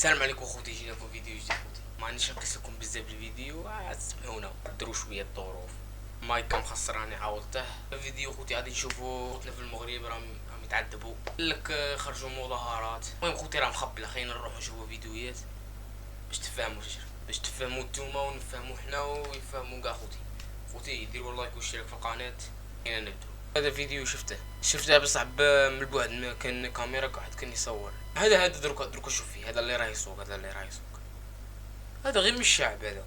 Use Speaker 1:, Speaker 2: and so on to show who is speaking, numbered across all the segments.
Speaker 1: السلام عليكم خوتي، جينا في فيديو جديد خوتي. ما عنديش نقيس لكم بزاف الفيديو، تسمعونا ديروا شويه الظروف. مايك مخسر راني عاودته. الفيديو خوتي غادي نشوفوا خوتنا في المغرب راهم يتعذبوا، قالك خرجوا مظاهرات. المهم خوتي راه مخبله، خلينا نروحوا نشوفوا فيديوهات باش تفهموا نتوما ونفهموا حنا ويفهموا كاع خوتي ديروا لايك واشتراك في القناه. خلينا نبداو. هذا فيديو شفته بصح من البعد، كان كاميرا واحد كان يصور. هذا دركا شوف فيه، هذا اللي راه يسوق، هذا غير من الشعب. هذا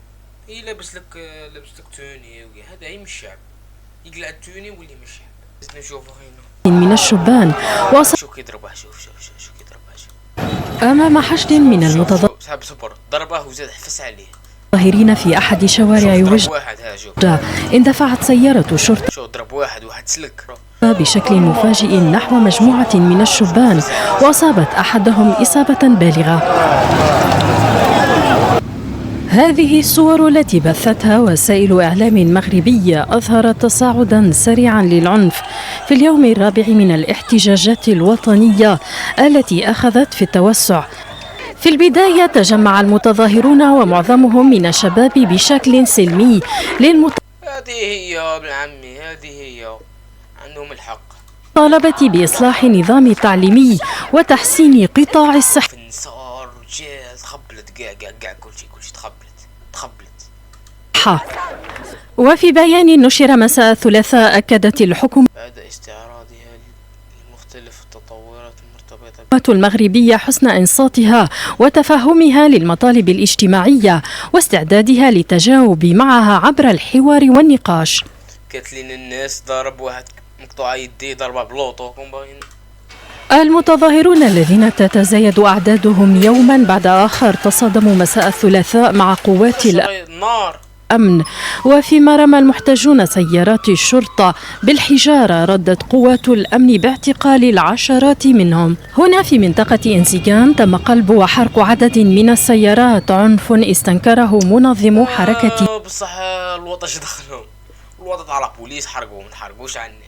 Speaker 1: لابس لك توني، هذا غير من الشعب، يقلع التوني ويولي من الشعب. زدنا نشوفوا خينا
Speaker 2: من الشبان
Speaker 1: شو كيضربه. شوف
Speaker 2: أمام حشد من المتظاهرين
Speaker 1: صبر ضربه وزاد حفس عليه
Speaker 2: في أحد شوارع وجدة. اندفعت سيارة الشرطة
Speaker 1: ضرب واحد سلك
Speaker 2: بشكل مفاجئ نحو مجموعة من الشبان، وأصابت أحدهم إصابة بالغة. هذه الصور التي بثتها وسائل إعلام مغربية أظهرت تصاعدا سريعا للعنف في اليوم الرابع من الاحتجاجات الوطنية التي أخذت في التوسع. في البداية تجمع المتظاهرون ومعظمهم من الشباب بشكل سلمي
Speaker 1: هذه هي ابن عمي، هذه هي عندهم الحق.
Speaker 2: طالبت بإصلاح النظام التعليمي وتحسين قطاع الصحة.
Speaker 1: نساء رجال تخبلت كاع كلشي تخبلت.
Speaker 2: وفي بيان نشر مساء الثلاثاء أكدت الحكومة
Speaker 1: بعد استعراضها لمختلف التطورات المرتبطة
Speaker 2: المغربية حسن إنصاتها وتفهمها للمطالب الاجتماعية واستعدادها للتجاوب معها عبر الحوار والنقاش.
Speaker 1: قالت لنا الناس ضرب واحد مقطوع يديه ضربه بلوطو.
Speaker 2: المتظاهرون الذين تتزايد أعدادهم يوما بعد آخر تصادموا مساء الثلاثاء مع قوات الأمن، وفيما رمى المحتجون سيارات الشرطة بالحجارة ردت قوات الأمن باعتقال العشرات منهم. هنا في منطقة انسجام تم قلب وحرق عدد من السيارات، عنف استنكره منظمو حركة
Speaker 1: بصح الوطش دخلهم، الوطش على بوليس حرقوا، ما حرقوش على الناس.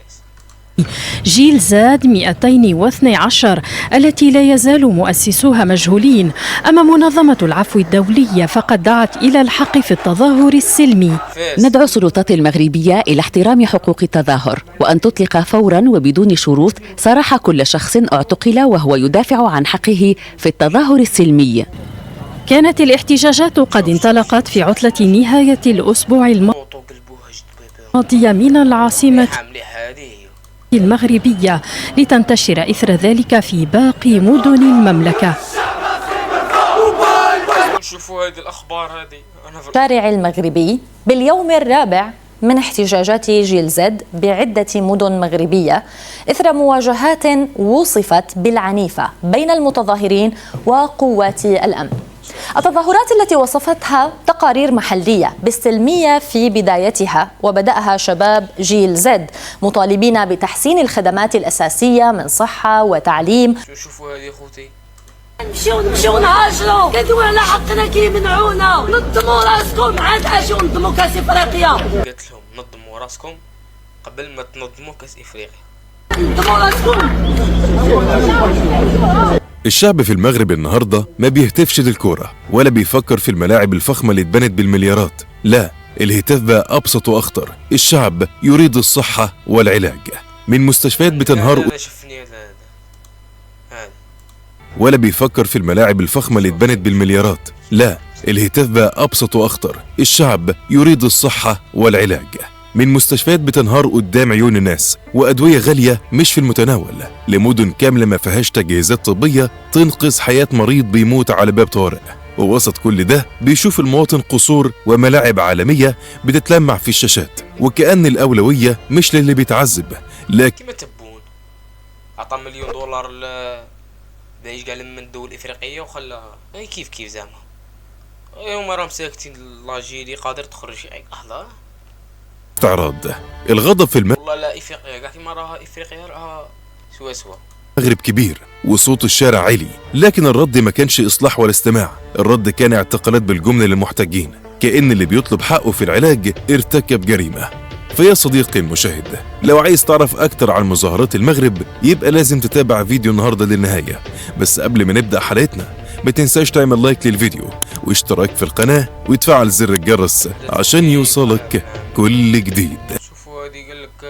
Speaker 2: جيل زاد 212 التي لا يزال مؤسسوها مجهولين أمام منظمة العفو الدولية، فقد دعت إلى الحق في التظاهر السلمي.
Speaker 3: ندعو السلطات المغربية إلى احترام حقوق التظاهر، وأن تطلق فورا وبدون شروط سراح كل شخص اعتقل وهو يدافع عن حقه في التظاهر السلمي.
Speaker 2: كانت الاحتجاجات قد انطلقت في عطلة نهاية الأسبوع الماضية من العاصمة المغربية لتنتشر إثر ذلك في باقي مدن المملكة.
Speaker 1: شوفوا هذه الأخبار هذه.
Speaker 4: الشارع المغربي باليوم الرابع من احتجاجات جيل زد بعدة مدن مغربية إثر مواجهات وصفت بالعنيفة بين المتظاهرين وقوات الأمن. التظاهرات التي وصفتها تقارير محلية بالسلمية في بدايتها، وبدأها شباب جيل زد مطالبين بتحسين الخدمات الأساسية من صحة وتعليم.
Speaker 1: شوفوا هذه خوتي،
Speaker 5: نمشيو نهاجروا، كيدويو على حقنا كيمنعونا. نظموا راسكم، عاد اجيو نظموا كاس افريقيا.
Speaker 1: قالت لهم نظموا راسكم قبل ما تنظموا كاس افريقيا.
Speaker 5: نظموا راسكم.
Speaker 6: الشعب في المغرب النهاردة ما بيهتفش للكورة ولا بيفكر في الملاعب الفخمة اللي اتبنت بالمليارات، لا، الهتاف بقى أبسط وأخطر. الشعب يريد الصحة والعلاج من مستشفيات بتنهار ولا بيفكر في الملاعب الفخمة اللي اتبنت بالمليارات، لا، الهتاف بقى أبسط وأخطر. الشعب يريد الصحة والعلاج من مستشفيات بتنهار قدام عيون الناس، وأدوية غالية مش في المتناول، لمدن كاملة ما فيهاش تجهيزات طبية تنقذ حياة مريض بيموت على باب طارئ. ووسط كل ده بيشوف المواطن قصور وملاعب عالمية بتتلمع في الشاشات، وكأن الأولوية مش للي بيتعذب لكن
Speaker 1: كيما تبون عطى $1,000,000 باش قال من الدول الإفريقية وخلاها كيف زعما هما راهم ساكتين. لاجيري قادر تخرج في أي لحظة.
Speaker 6: استعراض الغضب في
Speaker 1: والله لا افريقيا كاع كيما راها افريقيا راها سوا
Speaker 6: المغرب كبير وصوت الشارع عالي، لكن الرد ما كانش اصلاح ولا استماع. الرد كان اعتقالات بالجمله للمحتجين، كأن اللي بيطلب حقه في العلاج ارتكب جريمه. فيا صديقي المشاهد، لو عايز تعرف اكتر عن مظاهرات المغرب يبقى لازم تتابع فيديو النهارده للنهايه. بس قبل ما نبدا حلقتنا ما تنساش تعمل لايك للفيديو واشتراك في القناة وتفعل زر الجرس عشان يوصلك كل جديد.
Speaker 1: شوفوا هذه قال لك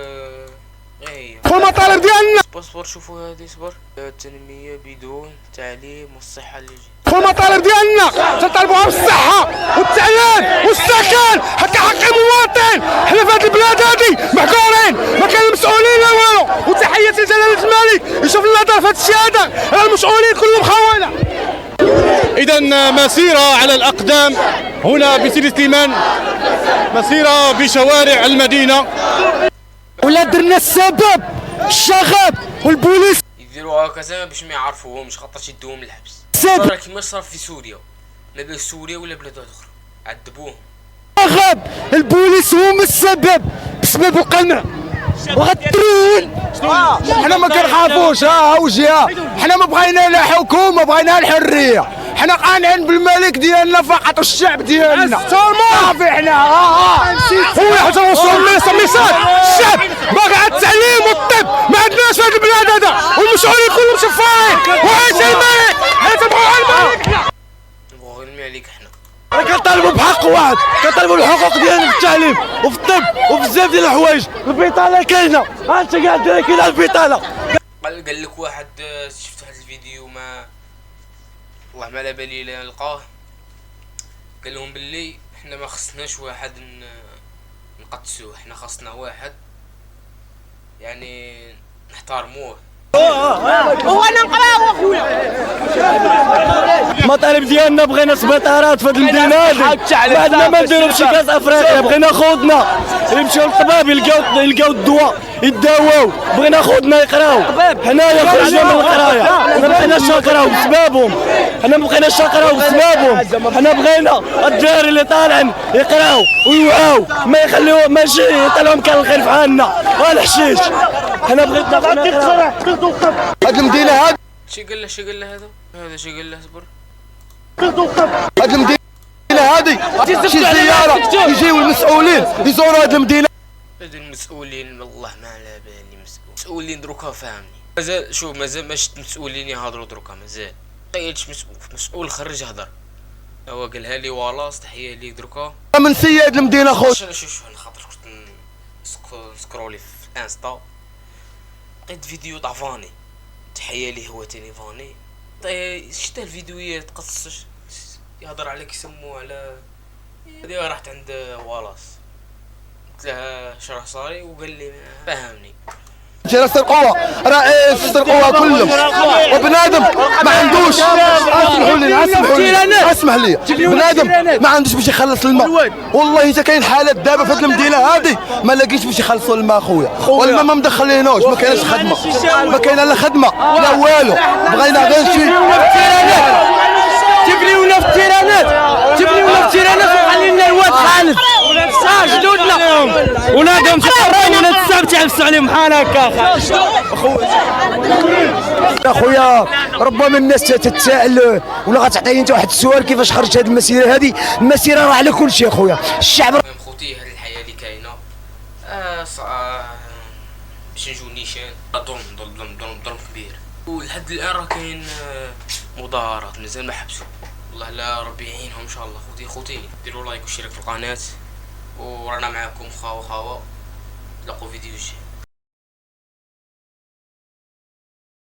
Speaker 1: ايه
Speaker 7: المطالب ديالنا.
Speaker 1: اصبر شوفوا هذه اصبر التنمية بدون تعليم والصحة اللي
Speaker 7: المطالب ديالنا تنطالبوها بالصحة والتعليم والسكن حتى حق المواطن. حنا في هذه البلاد هذه محقورين، ما كاين مسؤولين لا والو. وتحياتي لجلالة الملك يشوف النظر في هذا الشيء هذا، راه المسؤولين كلهم خونه. إذا مسيرة على الأقدام هنا بسيدي سليمان، مسيرة بشوارع المدينة. ولا درنا السبب الشغب والبوليس
Speaker 1: يديروها هكذا باش ما يعرفوهمش خاطر يدوهم للحبس.
Speaker 7: السبب
Speaker 1: راه كيما صار في سوريا، ما بين سوريا ولا بلاد اخرى عذبوهم.
Speaker 7: الشغب البوليس هم السبب بسبب القمع وغدرون. حنا ما كنخافوش وجهه، حنا ما بغينا لا حكومه، بغينا الحريه. حنا قانعين بالملك ديالنا فقط والشعب ديالنا صافي. حنا هو يحترم الميسات. الشعب باغي على التعليم والطب، ما عندناش في هذه البلاد هذا، والمسؤولين كلهم شفارين. وعايش الملك، حنا تبغوا على الملك.
Speaker 1: نبغوا غير عليك حنا
Speaker 7: كنطالبوا بحق واحد، كنطالبوا الحقوق ديالنا في التعليم وفي الطب وفي بزاف ديال الحوايج. البطاله كاينه، ها انت قاعد كاينه البطاله.
Speaker 1: قال لك واحد شفت واحد الفيديو ما والله ما على بالي لا نلقاه، قال لهم باللي احنا ما خصناش واحد نقدسوه، احنا خصنا واحد يعني نحترموه.
Speaker 7: وانا نقراو اخويا. المطالب ديالنا بغينا سبيطارات في هذه المدينه هذه، بعدنا ما نديرو بشي كاس افريقيا. بغينا خوتنا يمشيو للطباب يلقاو الدواء يداواو، بغينا خوتنا يقراو. حنايا خرجنا من القرايه، ما بغيناش نقراو بسببهم، حنا ما بغيناش نقراو بسببهم. حنا بغينا الدراري اللي طالعين يقراو ويوعاو، ما يخليو ماشي يطلعهم كان الخير في عنا والحشيش. حنا بغينا نقراو. هاد المدينه هاد
Speaker 1: شي قال له هذا شي قال له اصبر.
Speaker 7: هاد المدينه هادي شي زياره يجيو المسؤولين يزوروا هاد المدينه.
Speaker 1: هاد المسؤولين والله ما على بالي مسؤولين دروكا فاهمني. مازال شوف مازال ما شفت مسؤولين يهضروا دروكا، مازال لقيتش مسؤول خرج هضر. هو قالها لي والاص تحيه ليك دروكا
Speaker 7: من سيد المدينه خوت.
Speaker 1: شوف انا خاطر كنت سكرولي في انستا لقيت فيديو تاع فاني، تحيه ليه هو تاني فاني. شفت الفيديوهات تقصش يهضر عليك يسموه على هذه. رحت عند والاص قلت له شرح صاري وقال لي فهمني.
Speaker 7: جلسة القوة رئيس القوة كلهم وبنادم ما عندوش. اسمح لي بنادم ما عندوش باش يخلص الماء. والله اذا كاين حالات دابا في هذه المدينة هذه ما لاقيش باش يخلصوا الماء خويا، والماء ما مدخلينوش، ما كاينش خدمة، ما كاينه لا خدمة لا والو. بغينا غير شي تبنيونا في التيرانات، تبنيونا في التيرانات وخلي لنا الواد خالد جدودنا ولادهم تقراو ولا السبت يعبسوا عليهم بحال هكا. اخويا ربما الناس تتساءل ولا غتعطيني انت واحد السؤال، كيفاش خرجت هذه المسيره هذه؟ المسيره راه على كل شيء اخويا. الشعب
Speaker 1: خوتي هذه الحياه اللي كاينه باش نجيو نيشان ظلم كبير، ولحد الان راه كاين مظاهرات مازال ما حبسوا. والله لا ربي يعينهم ان شاء الله. خوتي ديروا لايك واشتراك في القناه، ورانا معاكم خاوه تلاقوا فيديو جاي.